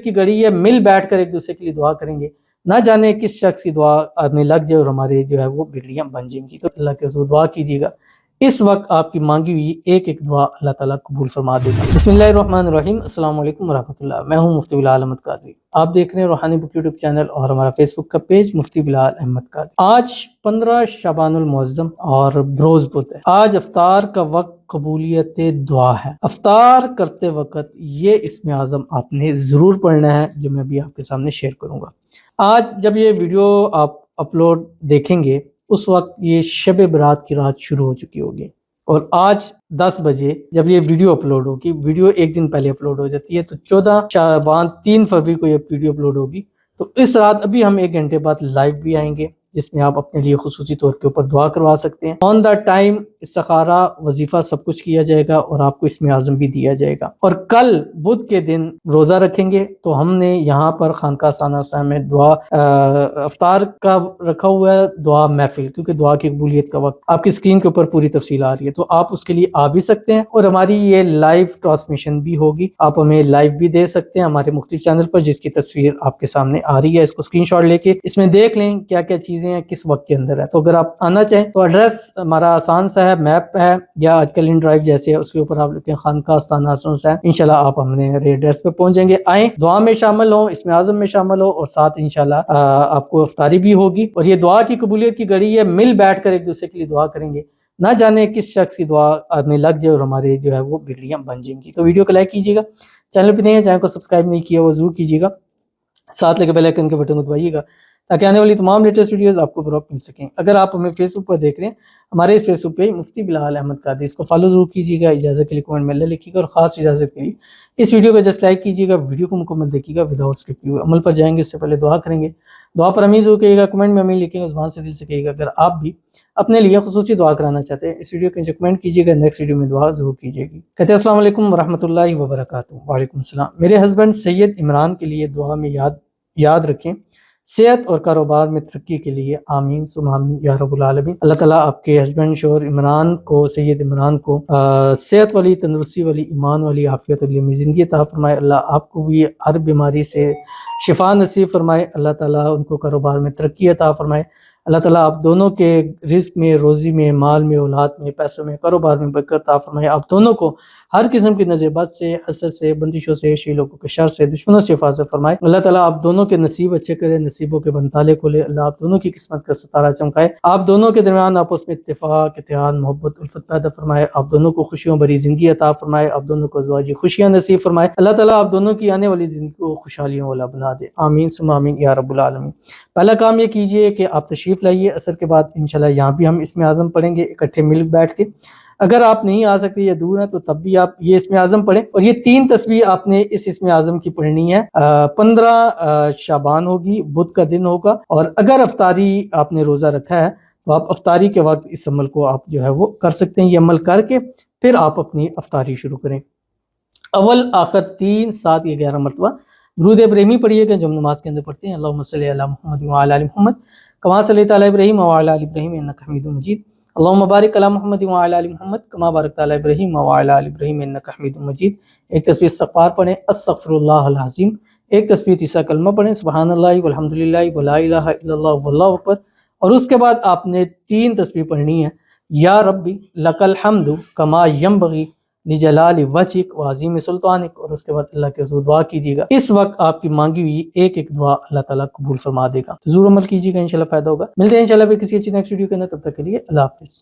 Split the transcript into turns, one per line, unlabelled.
کی گھڑی ہے، مل بیٹھ کر ایک دوسرے کے لیے دعا کریں گے، نہ جانے کس شخص کی دعا میں لگ جائے اور ہمارے جو ہے وہ بگڑیاں بن جائیں گی۔ تو اللہ کے حضور دعا کیجیے گا، اس وقت آپ کی مانگی ہوئی ایک ایک دعا اللہ تعالیٰ قبول فرما دے گا۔ بسم اللہ الرحمن الرحیم۔ السلام علیکم ورحمۃ اللہ، میں ہوں مفتی بلال احمد قادری، آپ دیکھ رہے ہیں روحانی بک یوٹیوب چینل اور ہمارا فیس بک کا پیج مفتی بلال احمد قادری۔ آج 15 شعبان المعظم اور بروز بدھ ہے۔ آج افطار کا وقت قبولیت دعا ہے۔ افطار کرتے وقت یہ اسم اعظم آپ نے ضرور پڑھنا ہے جو میں ابھی آپ کے سامنے شیئر کروں گا۔ آج جب یہ ویڈیو آپ اپلوڈ دیکھیں گے اس وقت یہ شب برات کی رات شروع ہو چکی ہوگی، اور آج 10 بجے جب یہ ویڈیو اپلوڈ ہوگی، ویڈیو ایک دن پہلے اپلوڈ ہو جاتی ہے، تو 14 شعبان 3 فروری کو یہ ویڈیو اپلوڈ ہوگی۔ تو اس رات ابھی ہم 1 گھنٹے بعد لائیو بھی آئیں گے جس میں آپ اپنے لیے خصوصی طور کے اوپر دعا کروا سکتے ہیں۔ آن دا ٹائم استخارہ، وظیفہ سب کچھ کیا جائے گا اور آپ کو اسم اعظم بھی دیا جائے گا۔ اور کل بدھ کے دن روزہ رکھیں گے، تو ہم نے یہاں پر خانقاہ ثانیہ صاحب میں دعا افطار کا رکھا ہوا ہے، دعا محفل، کیونکہ دعا کی قبولیت کا وقت آپ کی اسکرین کے اوپر پوری تفصیل آ رہی ہے، تو آپ اس کے لیے آ بھی سکتے ہیں، اور ہماری یہ لائیو ٹرانسمیشن بھی ہوگی، آپ ہمیں لائیو بھی دے سکتے ہیں ہمارے مختلف چینل پر، جس کی تصویر آپ کے سامنے آ رہی ہے۔ اس کو اسکرین شاٹ لے کے اس میں دیکھ لیں کیا کیا چیزیں ہیں، کس وقت کے اندر ہے۔ تو اگر آپ آنا چاہیں تو ایڈریس ہمارا آسان سا ہے، میپ ہے، یا آج کل ان ڈرائیو جیسے ہے، اس کے اوپر آپ لکھیں خانقاہ ثانیہ صاحب، انشاءاللہ آپ ہمیں ایڈریس پہ پہنچ جائیں گے۔ آئیں، دعا میں شامل ہوں، اسم اعظم میں شامل ہو، اور ساتھ انشاءاللہ آپ کو افطاری بھی ہوگی۔ اور یہ دعا کی قبولیت کی گھڑی ہے، مل بیٹھ کر ایک دوسرے کے لیے دعا کریں گے، نہ جانے کس شخص کی دعا میں لگ جائے اور ہمارے جو ہے وہ بگڑیاں بن جائیں گی۔ تو ویڈیو کو لائک کیجیے گا، چینل پہ نہیں ہے، چینل کو سبسکرائب نہیں کیا وہ ضرور کیجیے گا، ساتھ لگے بیل آئکن کے بٹن کو دبائیے گا تاکہ آنے والی تمام لیٹسٹ ویڈیوز آپ کو بروقت مل سکیں۔ اگر آپ ہمیں فیس بک پر دیکھ رہے ہیں، ہمارے اس فیس بک پہ مفتی بلال احمد قادری، اس کو فالو ضرور کیجیے گا، اجازت کے لیے کمنٹ میں اللہ لکھیے گا، اور خاص اجازت کے لیے اس ویڈیو کو جسٹ لائک کیجیے گا، ویڈیو کو مکمل دیکھیے گا وداؤٹ اسکپ کیے ہوئے۔ عمل پر جائیں گے اس سے پہلے دعا کریں گے، دعا پر امین ضرور کہیے گا، کمنٹ میں امین لکھیں گے، زبان سے دل سے کہیے گا۔ اگر آپ بھی اپنے لیے خصوصی دعا کرانا چاہتے ہیں، اس ویڈیو کے نیچے کمنٹ کیجیے گا، نیکسٹ ویڈیو میں دعا ضرور کیجیے گی۔ کہتے ہیں السلام علیکم ورحمۃ اللہ وبرکاتہ۔ وعلیکم السلام۔ میرے ہسبینڈ سید عمران کے لیے دعا میں یاد رکھیں، صحت اور کاروبار میں ترقی کے لیے آمین ثم آمین یا رب العالمین۔ اللہ تعالیٰ آپ کے ہسبینڈ شوہر عمران کو، سید عمران کو صحت والی، تندرستی والی، ایمان والی، عافیت والی زندگی عطا فرمائے۔ اللہ آپ کو بھی ہر بیماری سے شفا نصیب فرمائے۔ اللہ تعالیٰ ان کو کاروبار میں ترقی عطا فرمائے۔ اللہ تعالیٰ آپ دونوں کے رزق میں، روزی میں، مال میں، اولاد میں، پیسوں میں، کاروبار میں برکت عطا فرمائے۔ آپ دونوں کو ہر قسم کی نظر بد سے، حسد سے، بندشوں سے، شیلوں کے شر سے، دشمنوں سے حفاظت فرمائے۔ اللہ تعالیٰ آپ دونوں کے نصیب اچھے کرے، نصیبوں کے بنتالے کھولے۔ اللہ آپ دونوں کی قسمت کا ستارہ چمکائے۔ آپ دونوں کے درمیان آپس میں اتفاق، اتحاد، محبت، الفت پیدا فرمائے۔ آپ دونوں کو خوشیوں بھری زندگی عطا فرمائے۔ آپ دونوں کو ازواجی خوشیاں نصیب فرمائے۔ اللہ تعالیٰ آپ دونوں کی آنے والی زندگی کو خوشحالیوں والا بنا دے، آمین ثم آمین یا رب العالمین۔ پہلا کام یہ کیجئے کہ آپ تشریف لائیے، عصر کے بعد انشاءاللہ یہاں بھی ہم اسم اعظم پڑھیں گے اکٹھے مل بیٹھ کے۔ اگر آپ نہیں آ سکتے یا دور ہیں تو تب بھی آپ یہ اسم اعظم پڑھیں، اور یہ 3 تسبیح آپ نے اس اسم اعظم کی پڑھنی ہے۔ 15 شعبان ہوگی، بدھ کا دن ہوگا، اور اگر افطاری آپ نے روزہ رکھا ہے تو آپ افطاری کے وقت اس عمل کو آپ جو ہے وہ کر سکتے ہیں۔ یہ عمل کر کے پھر آپ اپنی افطاری شروع کریں۔ اول آخر 3 7 یہ 11 مرتبہ درود ابراہیمی پڑھیے گا جو ہم نماز کے اندر پڑھتے ہیں۔ اللہم صلی علی محمد وعلی آل محمد کما صلیت علی ابراہیم وعلی آل ابراہیم انک حمید مجید۔ اللہم بارک علی محمد وعلی آل محمد کما بارکت علی ابراہیم وعلی آل ابراہیم انک حمید مجید۔ ایک تسبیح استغفار پڑھیں، استغفر اللہ العظیم۔ ایک تسبیح تیسرا کلمہ پڑھیں، سبحان اللہ والحمدللہ ولا الہ الا اللہ واللہ اکبر۔ اور اس کے بعد آپ نے 3 تسبیح پڑھنی ہے، یا ربی لک الحمد کما ینبغی لجلال وجہک وعظیم سلطانک۔ اور اس کے بعد اللہ کے حضور دعا کیجیے گا، اس وقت آپ کی مانگی ہوئی ایک ایک دعا اللہ تعالیٰ قبول فرما دے گا۔ تو ضرور عمل کیجیے گا، انشاءاللہ فائدہ ہوگا۔ ملتے ہیں انشاءاللہ پھر کسی اچھی نیکسٹ ویڈیو کے اندر، تب تک کے لیے اللہ حافظ۔